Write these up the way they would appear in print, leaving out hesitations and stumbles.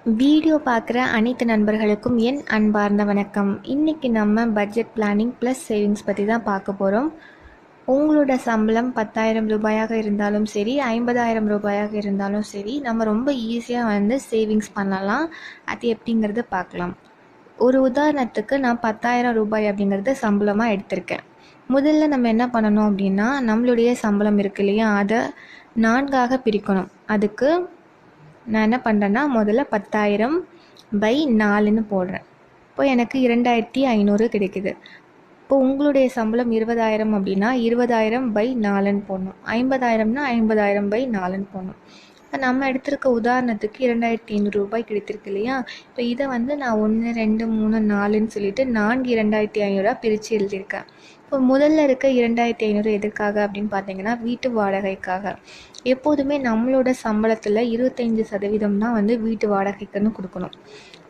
Video பார்க்குற அனைத்து நண்பர்களுக்கும் என் அன்பார்ந்த வணக்கம். இன்றைக்கி நம்ம பட்ஜெட் பிளானிங் ப்ளஸ் சேவிங்ஸ் பற்றி தான் பார்க்க போகிறோம். உங்களோட சம்பளம் 10,000 ரூபாயாக இருந்தாலும் சரி, 50,000 ரூபாயாக இருந்தாலும் சரி, நம்ம ரொம்ப ஈஸியாக சேவிங்ஸ் பண்ணலாம். அது எப்படிங்கிறத பார்க்கலாம். ஒரு உதாரணத்துக்கு நான் 10,000 ரூபாய் அப்படிங்கிறத சம்பளமாக எடுத்திருக்கேன். முதல்ல நம்ம என்ன பண்ணணும் அப்படின்னா, நம்மளுடைய சம்பளம் இருக்கு இல்லையா, அதை 4ஆக பிரிக்கணும். அதுக்கு நான் என்ன பண்ணுறேன்னா, முதல்ல 10,000/4ன்னு போடுறேன். இப்போ எனக்கு 2,500 கிடைக்குது. இப்போ உங்களுடைய சம்பளம் 20,000 அப்படின்னா 20,000/4ன்னு போடணும். 50,000னா 50,000/4ன்னு போடணும். இப்போ நம்ம எடுத்திருக்க உதாரணத்துக்கு 2,500 ரூபாய் கிடைத்திருக்கு இல்லையா. இப்போ இதை நான் 1, 2, 3, 4ன்னு சொல்லிட்டு 4 2,500 பிரித்து எழுதியிருக்கேன். இப்போ முதல்ல இருக்க 2,500 எதுக்காக அப்படின்னு பார்த்தீங்கன்னா, வீட்டு வாடகைக்காக. எப்போதுமே நம்மளோட சம்பளத்தில் 25% தான் வீட்டு வாடகைக்குன்னு கொடுக்கணும்.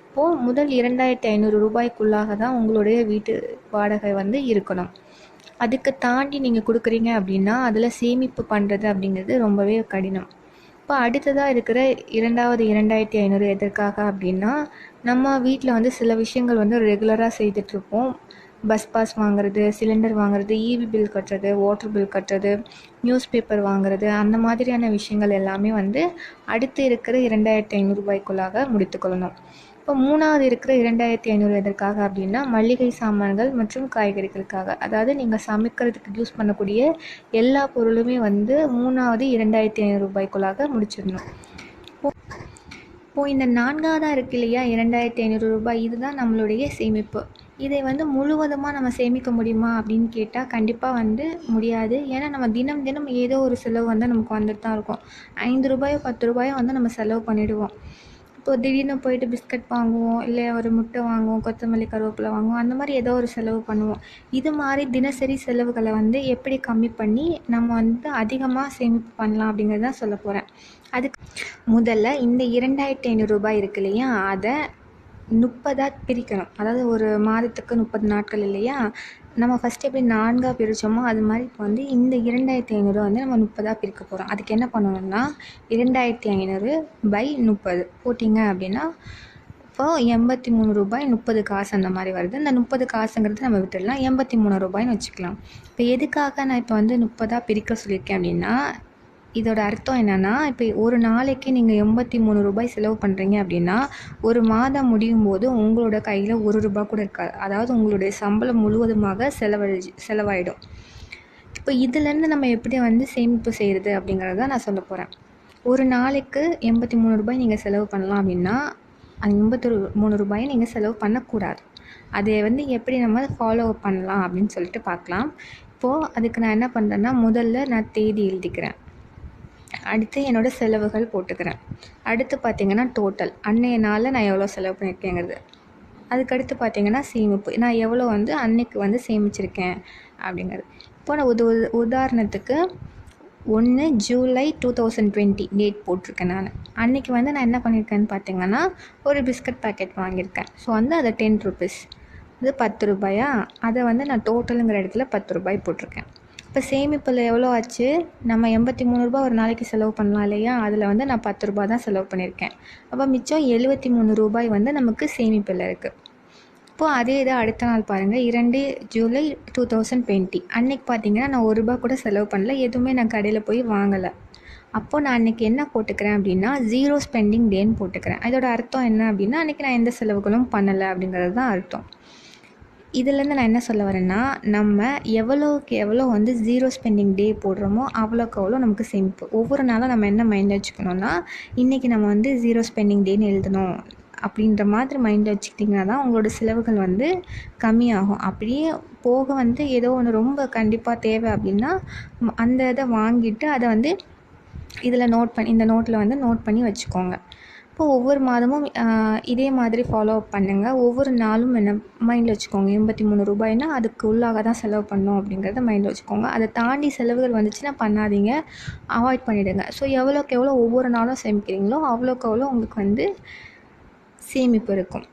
இப்போது முதல் 2,500 ரூபாய்க்குள்ளாக தான் உங்களுடைய வீட்டு வாடகை இருக்கணும். அதுக்கு தாண்டி நீங்கள் கொடுக்குறீங்க அப்படின்னா அதில் சேமிப்பு பண்ணுறது அப்படிங்கிறது ரொம்பவே கடினம். இப்போ அடுத்ததாக இருக்கிற இரண்டாவது 2,500 எதற்காக அப்படின்னா, நம்ம வீட்டில் சில விஷயங்கள் ரெகுலராக செய்துட்ருப்போம். பஸ் பாஸ் வாங்குறது, சிலிண்டர் வாங்குறது, ஈவி பில் கட்டுறது, வாட்டர் பில் கட்டுறது, நியூஸ் பேப்பர் வாங்குறது, அந்த மாதிரியான விஷயங்கள் எல்லாமே அடுத்து இருக்கிற 2,500 ரூபாய்க்குள்ளாக முடித்துக்கொள்ளணும். இப்போ மூணாவது இருக்கிற 2,500 எதற்காக அப்படின்னா, மளிகை சாமான்கள் மற்றும் காய்கறிகளுக்காக. அதாவது நீங்கள் சமைக்கிறதுக்கு யூஸ் பண்ணக்கூடிய எல்லா பொருளுமே மூணாவது 2,500 ரூபாய்க்குள்ளாக முடிச்சிடணும். இப்போது இந்த 4ஆவதாக இருக்கு இல்லையா 2,500 ரூபாய், இதுதான் நம்மளுடைய சேமிப்பு. இதை முழுவதுமாக நம்ம சேமிக்க முடியுமா அப்படின்னு கேட்டால் கண்டிப்பாக முடியாது. ஏன்னா நம்ம தினம் தினம் ஏதோ ஒரு செலவு நமக்கு வந்துட்டு தான் இருக்கும். 5 ரூபாயோ 10 ரூபாயோ நம்ம செலவு பண்ணிவிடுவோம். இப்போ திடீர்னு போயிட்டு பிஸ்கட் வாங்குவோம், இல்லை ஒரு முட்டை வாங்குவோம், கொத்தமல்லி கருவேப்பிலை வாங்குவோம், அந்த மாதிரி ஏதோ ஒரு செலவு பண்ணுவோம். இது மாதிரி தினசரி செலவுகளை எப்படி கம்மி பண்ணி நம்ம அதிகமாக சேமிப்பு பண்ணலாம் அப்படிங்கிறது தான் சொல்ல போகிறேன். அதுக்கு முதல்ல இந்த 2,500 ரூபாய் இருக்கு இல்லையா, அதை 30ஆக பிரிக்கணும். அதாவது ஒரு மாதத்துக்கு 30 நாட்கள் இல்லையா, நம்ம ஃபஸ்ட்டு எப்படி 4ஆக பிரித்தோமோ அது மாதிரி இப்போ இந்த 2,500 நம்ம 30ஆக பிரிக்க போகிறோம். அதுக்கு என்ன பண்ணணும்னா, 2,500/30 போட்டிங்க அப்படின்னா இப்போது 83 ரூபாய் 30 காசு அந்த மாதிரி வருது. இந்த 30 காசுங்கிறது நம்ம விட்டுடலாம், 83 ரூபாய்ன்னு வச்சுக்கலாம். இப்போ எதுக்காக நான் இப்போ 30ஆக பிரிக்க சொல்லியிருக்கேன் அப்படின்னா, இதோட அர்த்தம் என்னென்னா, இப்போ ஒரு நாளைக்கு நீங்கள் 83 ரூபாய் செலவு பண்ணுறீங்க அப்படின்னா, ஒரு மாதம் முடியும் போது உங்களோட கையில் 1 ரூபா கூட இருக்காது. அதாவது உங்களுடைய சம்பளம் முழுவதுமாக செலவாயிடும். இப்போ இதுலேருந்து நம்ம எப்படி சேமிப்பு செய்கிறது அப்படிங்கிறத நான் சொல்ல போகிறேன். ஒரு நாளைக்கு 83 ரூபாய் நீங்கள் செலவு பண்ணலாம் அப்படின்னா, அந்த 83 ரூபாயை நீங்கள் செலவு பண்ணக்கூடாது. அதை எப்படி நம்ம ஃபாலோ பண்ணலாம் அப்படின்னு சொல்லிட்டு பார்க்கலாம். இப்போது அதுக்கு நான் என்ன பண்ணுறேன்னா, முதல்ல நான் தேதி எழுதிக்கிறேன். அடுத்து என்னோடய செலவுகள் போட்டுக்கிறேன். அடுத்து பார்த்திங்கன்னா டோட்டல், அன்றைய நாளில் நான் எவ்வளோ செலவு பண்ணியிருக்கேங்கிறது. அதுக்கடுத்து பார்த்திங்கன்னா சேமிப்பு, நான் எவ்வளோ அன்றைக்கு சேமிச்சிருக்கேன் அப்படிங்கிறது. இப்போ நான் உதாரணத்துக்கு 1 ஜூலை 2020 டேட் போட்டிருக்கேன். நான் அன்றைக்கி நான் என்ன பண்ணியிருக்கேன்னு பார்த்திங்கன்னா, ஒரு பிஸ்கட் பேக்கெட் வாங்கியிருக்கேன். ஸோ அது 10 ருபீஸ், இது 10 ரூபாயா, அதை நான் டோட்டலுங்கிற இடத்துல 10 ரூபாய் போட்டிருக்கேன். இப்போ சேமிப்பில் எவ்வளோ ஆச்சு, நம்ம 83 ரூபா ஒரு நாளைக்கு செலவு பண்ணலாம் இல்லையா, அதில் நான் 10 ரூபா தான் செலவு பண்ணியிருக்கேன். அப்போ மிச்சம் 73 ரூபாய் நமக்கு சேமிப்பில் இருக்குது. இப்போது அதே இதை அடுத்த நாள் பாருங்கள், 2 ஜூலை 2020 அன்றைக்கி பார்த்திங்கன்னா நான் 1 ரூபா கூட செலவு பண்ணல, எதுவுமே நான் கடையில் போய் வாங்கலை. அப்போது நான் அன்றைக்கி என்ன போட்டுக்கிறேன் அப்படின்னா, 0 ஸ்பெண்டிங் டேன்னு போட்டுக்கிறேன். அதோட அர்த்தம் என்ன அப்படின்னா, அன்றைக்கி நான் எந்த செலவுகளும் பண்ணலை அப்படிங்கிறது தான் அர்த்தம். இதுலேருந்து நான் என்ன சொல்ல வரேன்னா, நம்ம எவ்வளோக்கு எவ்வளோ 0 ஸ்பெண்டிங் டே போடுறோமோ அவ்வளோக்கு அவ்வளோ நமக்கு சேமிப்பு. ஒவ்வொரு நாளும் நம்ம என்ன மைண்டில் வச்சுக்கணுன்னா, இன்றைக்கி நம்ம 0 ஸ்பெண்டிங் டேன்னு எழுதணும் அப்படின்ற மாதிரி மைண்டில் வச்சுக்கிட்டிங்கன்னா தான் உங்களோட செலவுகள் கம்மியாகும். அப்படியே போக ஏதோ ஒன்று ரொம்ப கண்டிப்பாக தேவை அப்படின்னா அந்த இதை வாங்கிட்டு அதை இதில் இந்த நோட்டில் நோட் பண்ணி வச்சுக்கோங்க. இப்போ ஒவ்வொரு மாதமும் இதே மாதிரி ஃபாலோ அப் பண்ணுங்கள். ஒவ்வொரு நாளும் என்ன மைண்டில் வச்சுக்கோங்க, 83 ரூபாய்னா அதுக்கு உள்ளாக தான் செலவு பண்ணணும் அப்படிங்கிறத மைண்டில் வச்சுக்கோங்க. அதை தாண்டி செலவுகள் வந்துச்சுன்னா பண்ணாதீங்க, அவாய்ட் பண்ணிவிடுங்க. ஸோ எவ்வளோக்கு எவ்வளோ ஒவ்வொரு நாளும் சேமிக்கிறீங்களோ அவ்வளோக்கு அவ்வளோ உங்களுக்கு சேமிப்பு இருக்கும்.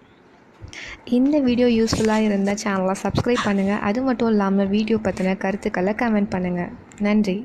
இந்த வீடியோ யூஸ்ஃபுல்லாக இருந்தால் சேனலை சப்ஸ்கிரைப் பண்ணுங்கள். அது மட்டும் இல்லாமல் வீடியோ பற்றின கருத்துக்களை கமெண்ட் பண்ணுங்கள். நன்றி.